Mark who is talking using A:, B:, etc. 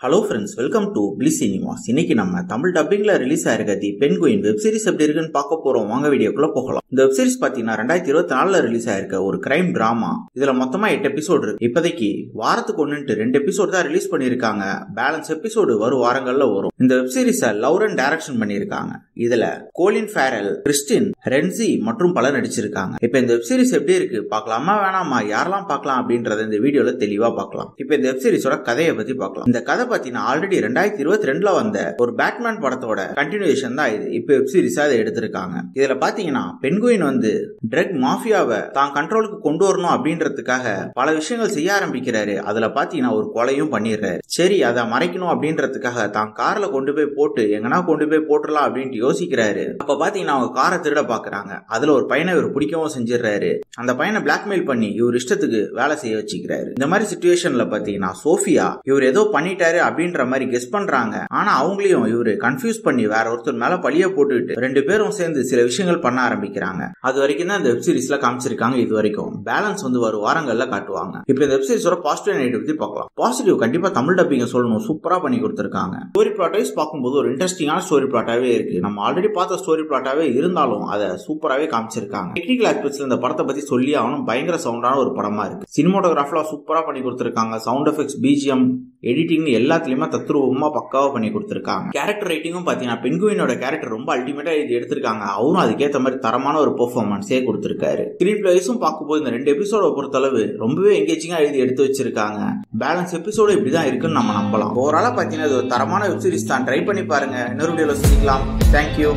A: Hello friends, welcome to bliss cinemas. இன்னைக்கு நம்ம Tamil டப்பிங்ல release ஆயிருக்க தி பென்குயின் வெப் சீரிஸ் எப்படி இருக்குன்னு பார்க்க போறோம். வாங்க வீடியோக்குள்ள போகலாம். இந்த வெப் சீரிஸ் பாத்தீங்கன்னா 2024ல ரிலீஸ் ஆயிருக்க ஒரு கிரைம் டிராமா. இதுல மொத்தமா 8 எபிசோடு இருக்கு. இப்போதைக்கு வாரத்துக்கு 2 எபிசோடு தான் ரிலீஸ் பண்ணிருக்காங்க. பேலன்ஸ் எபிசோடு வரும் வாரங்கள்ல வரும். இந்த வெப் சீரிஸ லவ்ரன் டைரக்ஷன் பண்ணிருக்காங்க. இதுல கோலின் ஃபேரல், கிறிஸ்டின் ரென்சி மற்றும் பலர் நடிச்சிருக்காங்க. இப்ப இந்த வெப் சீரிஸ் எப்படி இருக்கு பார்க்கலாமா வேணாமா, யாரெல்லாம் பார்க்கலாம் அப்படின்றத இந்த வீடியோல தெளிவா பார்க்கலாம். இப்ப இந்த வெப் சீரிஸோட கதையை பத்தி பார்க்கலாம். இந்த கதை பாத்தீங்கன்னா ஆல்ரெடி 2022ல வந்த ஒரு பேட்மேன் படத்தோட கண்டினியூஷன் தான் இது. இப்ப வெப் சீரிஸா இதை எடுத்திருக்காங்க. இதுல பாத்தீங்கன்னா பென்குயின் ட்ரக் மாஃபியாவை தான் கண்ட்ரோலுக்கு கொண்டு வரணும் அப்படின்றதுக்காக பல விஷயங்கள் செய்ய ஆரம்பிக்கிறாரு. அதுல பாத்தீங்கன்னா ஒரு கொலையும் பண்ணிடுறாரு. சரி, அதை மறைக்கணும் அப்படின்றதுக்காக தான் கார்ல கொண்டு போய் போட்டு எங்கன்னா கொண்டு போய் போட்டுடலாம் அப்படின்ட்டு யோசிக்கிறாரு. அப்ப பாத்தீங்கன்னா அவங்க காரை திருட பாக்குறாங்க. அதுல ஒரு பையனை இவர் பிடிக்கவும் செஞ்சிடறாரு. அந்த பையனை பிளாக்மெயில் பண்ணி இவர் இஷ்டத்துக்கு வேலை செய்ய வச்சுக்கிறாரு. இந்த மாதிரி சிச்சுவேஷன்ல பாத்தீங்கன்னா சோஃபியா இவர் ஏதோ பண்ணிட்டாரு அப்படின்ற மாதிரி கெஸ் பண்றாங்க. ஆனா அவங்களையும் இவரு கன்ஃபியூஸ் பண்ணி வேற ஒருத்தர் மேல பழிய போட்டுட்டு 2 பேரும் சேர்ந்து சில விஷயங்கள் பண்ண ஆரம்பிக்கிறாங்க. அது வரைக்கும் தான் இந்த வெப் சீரிஸ்ல காமிச்சிருக்காங்க. இது வரைக்கும் பேலன்ஸ் வரும் வாரங்கள்ல காட்டுவாங்க. இப்ப இந்த வெப் சீரிஸோட பாசிட்டிவ் நெகட்டிவ் பத்தி பார்க்கலாம். பாசிட்டிவ் கண்டிப்பா தமிழ் டப்பிங்க சொல்லணும், சூப்பரா பண்ணி கொடுத்திருக்காங்க. ஸ்டோரி பிளாட் வைஸ் பார்க்கும்போது ஒரு இன்ட்ரெஸ்டிங்கான ஸ்டோரி பிளாட்டாவே இருக்கு. நம்ம ஆல்ரெடி பார்த்த ஸ்டோரி பிளாட்டாவே இருந்தாலும் அதை சூப்பராவே காமிச்சிருக்காங்க. டெக்னிக்கல் ஆஸ்பெக்ட்ஸ்ல இந்த படத்தை பத்தி சொல்லி ஆகணும். பயங்கர சவுண்டான ஒரு படமா இருக்கு. சினிமாட்டோகிராஃபில சூப்பரா பண்ணி கொடுத்திருக்காங்க. சவுண்ட் எஃபெக்ட்ஸ், பிஜிஎம், எடிட்டிங் எல்லாத்துலயுமே தத்ரூபமா பக்காவா பண்ணி கொடுத்திருக்காங்க. கேரக்டர் ரைட்டிங்கும் பாத்தீங்கன்னா பென்குயினோட கேரக்டர் ரொம்ப அல்டிமேட்டா இது எடுத்திருக்காங்க. அவரும் அதுக்கேற்ற மாதிரி தரமான ஒரு பெர்ஃபார்மன்ஸே கொடுத்திருக்காரு. ஸ்கிரீன் பிளேஸும் பார்க்கும்போது இந்த 2 எபிசோட பொறுத்தளவு ரொம்பவே எங்கேஜிங்கா எழுதி எடுத்து வச்சிருக்காங்க. பேலன்ஸ் எபிசோடு இப்படிதான் இருக்குன்னு நம்ம நம்பலாம். ஓவராலா பாத்தீங்கன்னா இது ஒரு தரமான வெப் சீரிஸ் தான். ட்ரை பண்ணி பாருங்க. இன்னொரு வீடியோல சந்திக்கலாம். தேங்க்யூ.